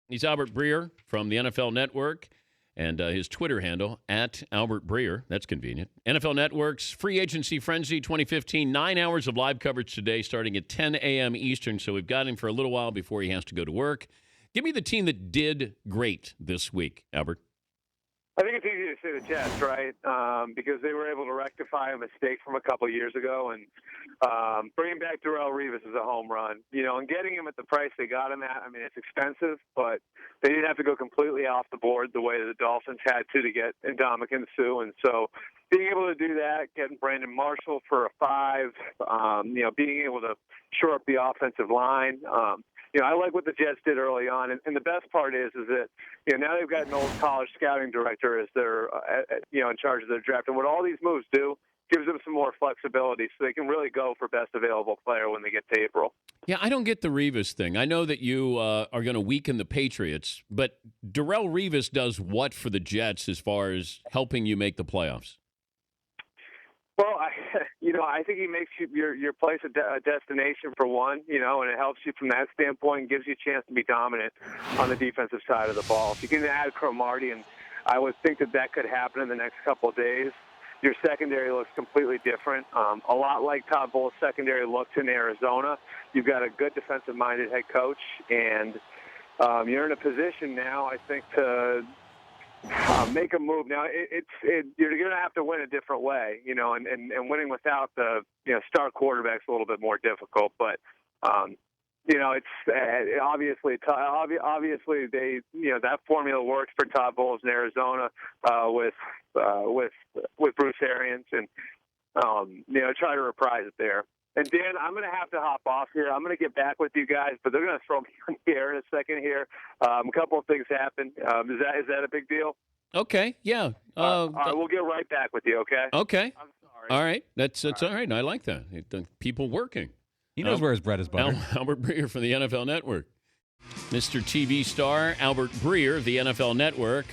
He's Albert Breer from the NFL Network and his Twitter handle, at Albert Breer. That's convenient. NFL Network's Free Agency Frenzy 2015, 9 hours of live coverage today starting at 10 a.m. Eastern, so we've got him for a little while before he has to go to work. Give me the team that did great this week, Albert. I think it's easy to say the Jets, right? Because they were able to rectify a mistake from a couple of years ago, and bringing back Darrelle Revis is a home run. And getting him at the price they got him at, I mean, it's expensive, but they didn't have to go completely off the board the way the Dolphins had to get Ndamukong Suh, and so being able to do that, getting Brandon Marshall for a 5, being able to shore up the offensive line. I like what the Jets did early on, and the best part is that now they've got an old college scouting director as their in charge of their draft, and what all these moves do gives them some more flexibility, so they can really go for best available player when they get to April. Yeah, I don't get the Revis thing. I know that you are going to weaken the Patriots, but Darrelle Revis does what for the Jets as far as helping you make the playoffs? Well, I think he makes your place a destination for one, and it helps you from that standpoint and gives you a chance to be dominant on the defensive side of the ball. If you can add Cromartie, and I would think that could happen in the next couple of days, your secondary looks completely different. A lot like Todd Bowles' secondary looked in Arizona. You've got a good defensive-minded head coach, and you're in a position now, I think, to make a move. Now, you're going to have to win a different way, and winning without the star quarterback's a little bit more difficult. But it's obviously they that formula works for Todd Bowles in Arizona with Bruce Arians, and try to reprise it there. And Dan, I'm going to have to hop off here. I'm going to get back with you guys, but they're going to throw me on the air in a second here. A couple of things happened. Is that a big deal? Okay, yeah. All right, we'll get right back with you. Okay. Okay. I'm sorry. All right. That's all right. I like that. People working. He knows where his bread is buttered. Albert Breer from the NFL Network. Mr. TV star Albert Breer of the NFL Network.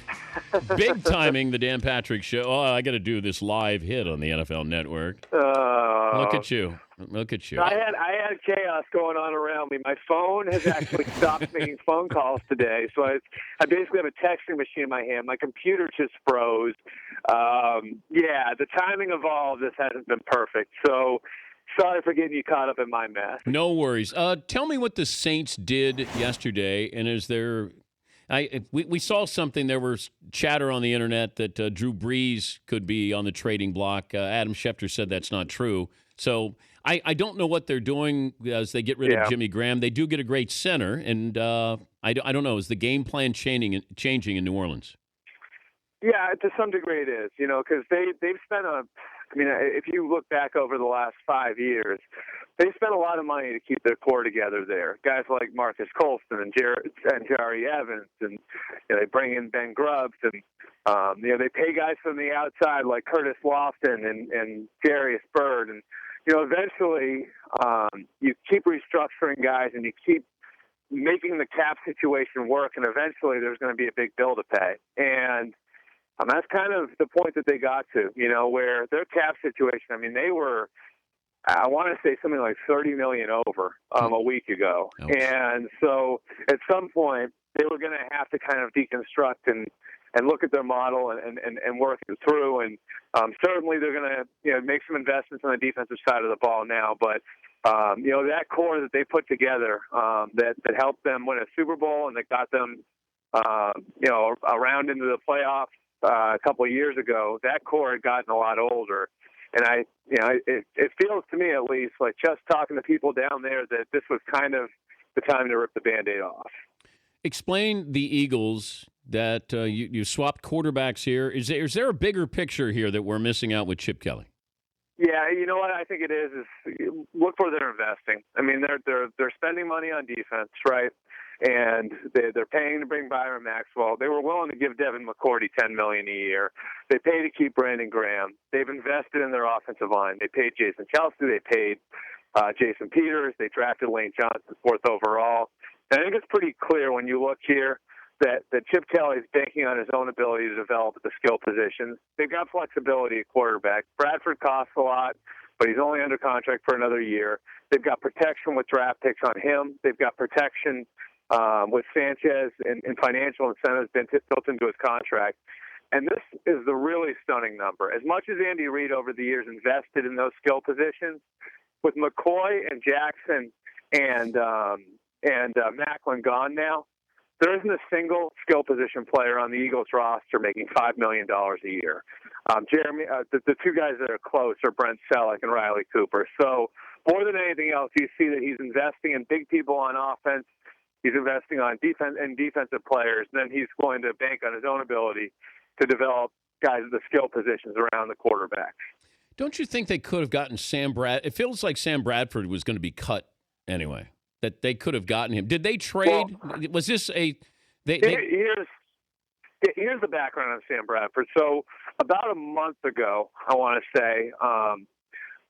Big timing the Dan Patrick Show. Oh, I got to do this live hit on the NFL Network. Look at you. Look at you. I had chaos going on around me. My phone has actually stopped making phone calls today, so I basically have a texting machine in my hand. My computer just froze. The timing of all of this hasn't been perfect. So sorry for getting you caught up in my mess. No worries. Tell me what the Saints did yesterday, and is there we saw something. There was chatter on the internet that Drew Brees could be on the trading block. Adam Schefter said that's not true. So I don't know what they're doing as they get rid of Jimmy Graham. They do get a great center, and I don't know. Is the game plan changing in New Orleans? Yeah, to some degree it is, because they've spent if you look back over the last 5 years, they spent a lot of money to keep their core together there. Guys like Marcus Colston and Jari Evans, and they bring in Ben Grubbs, and they pay guys from the outside like Curtis Lofton and Darius Byrd, and eventually you keep restructuring guys and you keep making the cap situation work, and eventually there's going to be a big bill to pay. And that's kind of the point that they got to, where their cap situation, they were, I want to say something like $30 million over a week ago. Ouch. And so at some point they were going to have to kind of deconstruct and look at their model and work it through. And certainly they're going to make some investments on the defensive side of the ball now. But, that core that they put together that helped them win a Super Bowl and that got them, around into the playoffs, a couple of years ago, that core had gotten a lot older, and it feels to me at least like just talking to people down there that this was kind of the time to rip the Band-Aid off. Explain the Eagles that you swapped quarterbacks here. Is there a bigger picture here that we're missing out with Chip Kelly? Yeah, you know what I think it is look where they're investing. They're spending money on defense, right? And they're paying to bring Byron Maxwell. They were willing to give Devin McCourty $10 million a year. They pay to keep Brandon Graham. They've invested in their offensive line. They paid Jason Kelsey. They paid Jason Peters. They drafted Lane Johnson 4th overall. And I think it's pretty clear when you look here that Chip Kelly is banking on his own ability to develop the skill positions. They've got flexibility at quarterback. Bradford costs a lot, but he's only under contract for another year. They've got protection with draft picks on him. They've got protection with Sanchez and financial incentives been built into his contract. And this is the really stunning number. As much as Andy Reid over the years invested in those skill positions, with McCoy and Jackson and Macklin gone now, there isn't a single skill position player on the Eagles roster making $5 million a year. Jeremy, the two guys that are close are Brent Selleck and Riley Cooper. So more than anything else, you see that he's investing in big people on offense. He's investing on defense and defensive players. And then he's going to bank on his own ability to develop guys at the skill positions around the quarterback. Don't you think they could have gotten Sam Bradford? It feels like Sam Bradford was going to be cut anyway, that they could have gotten him. Did they trade? Well, was this a Here's the background on Sam Bradford. So about a month ago, I want to say,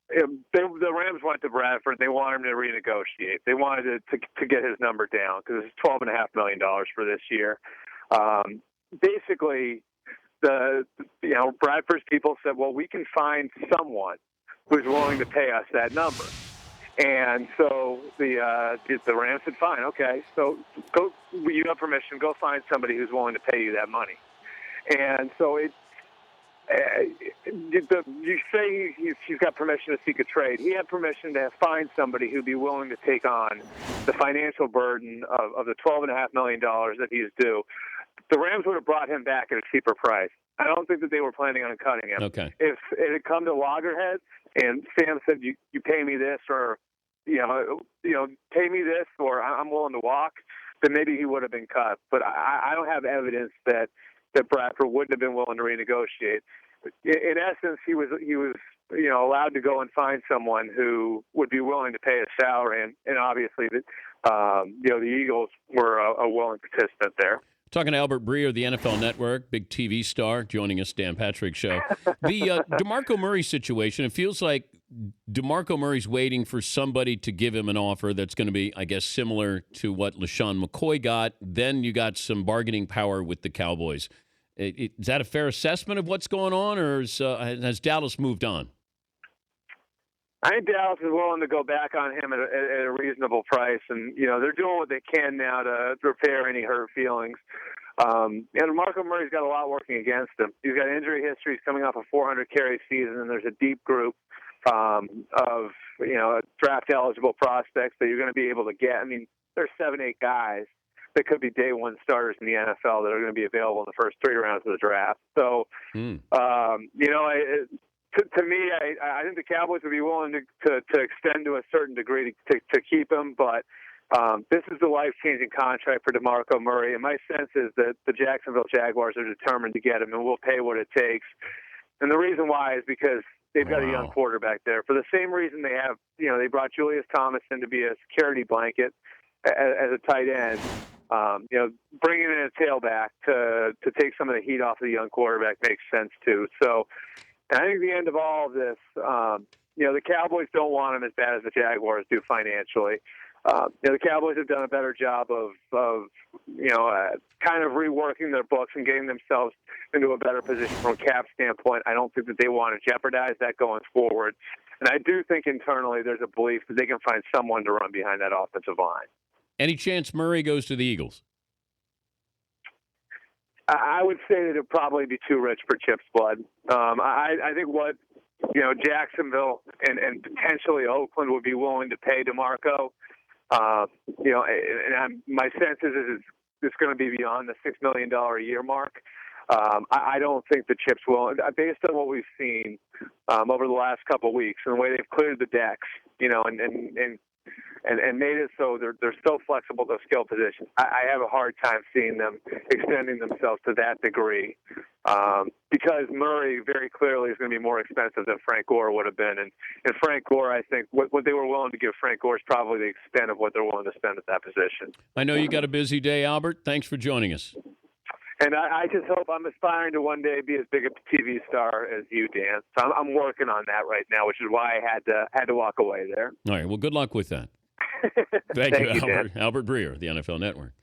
the Rams went to Bradford. They wanted him to renegotiate. They wanted to get his number down because it's $12.5 million for this year. Basically, Bradford's people said, well, we can find someone who's willing to pay us that number. And so the Rams said, fine, okay, so you have permission, go find somebody who's willing to pay you that money. And so you say he's got permission to seek a trade. He had permission to find somebody who'd be willing to take on the financial burden of the $12.5 million that he's due. The Rams would have brought him back at a cheaper price. I don't think that they were planning on cutting him. Okay. If it had come to loggerheads and Sam said, you pay me this, or pay me this, or I'm willing to walk, then maybe he would have been cut. But I don't have evidence that Bradford wouldn't have been willing to renegotiate. In essence, he was allowed to go and find someone who would be willing to pay a salary, and obviously that the Eagles were a willing participant there. Talking to Albert Breer, the NFL Network, big TV star, joining us, Dan Patrick Show. The DeMarco Murray situation, it feels like DeMarco Murray's waiting for somebody to give him an offer that's going to be, I guess, similar to what LaShawn McCoy got. Then you got some bargaining power with the Cowboys. Is that a fair assessment of what's going on, or has Dallas moved on? I think Dallas is willing to go back on him at a reasonable price, and they're doing what they can now to repair any hurt feelings. And Marco Murray's got a lot working against him. He's got injury history. He's coming off a 400 carry season, and there's a deep group of draft eligible prospects that you're going to be able to get. I mean, there's 7-8 guys that could be day one starters in the NFL that are going to be available in the first 3 rounds of the draft. So, To me, I think the Cowboys would be willing to extend to a certain degree to keep him, but this is a life-changing contract for DeMarco Murray, and my sense is that the Jacksonville Jaguars are determined to get him, and will pay what it takes. And the reason why is because they've got a young quarterback there. For the same reason they have, they brought Julius Thomas in to be a security blanket as a tight end. Bringing in a tailback to take some of the heat off of the young quarterback makes sense too. So. And I think the end of all of this, the Cowboys don't want him as bad as the Jaguars do financially. The Cowboys have done a better job of kind of reworking their books and getting themselves into a better position from a cap standpoint. I don't think that they want to jeopardize that going forward. And I do think internally there's a belief that they can find someone to run behind that offensive line. Any chance Murray goes to the Eagles? I would say that it'd probably be too rich for Chip's blood. I think what Jacksonville and potentially Oakland would be willing to pay DeMarco. My sense is it's going to be beyond the $6 million a year mark. I don't think the Chips will, based on what we've seen over the last couple of weeks and the way they've cleared the decks, and made it so they're so flexible to skill positions. I have a hard time seeing them extending themselves to that degree because Murray very clearly is going to be more expensive than Frank Gore would have been. And Frank Gore, I think, what they were willing to give Frank Gore is probably the extent of what they're willing to spend at that position. I know you got a busy day, Albert. Thanks for joining us. And I just hope I'm aspiring to one day be as big a TV star as you, Dan. So I'm working on that right now, which is why I had to walk away there. All right. Well, good luck with that. Thank you, Albert. Albert Breer, the NFL Network.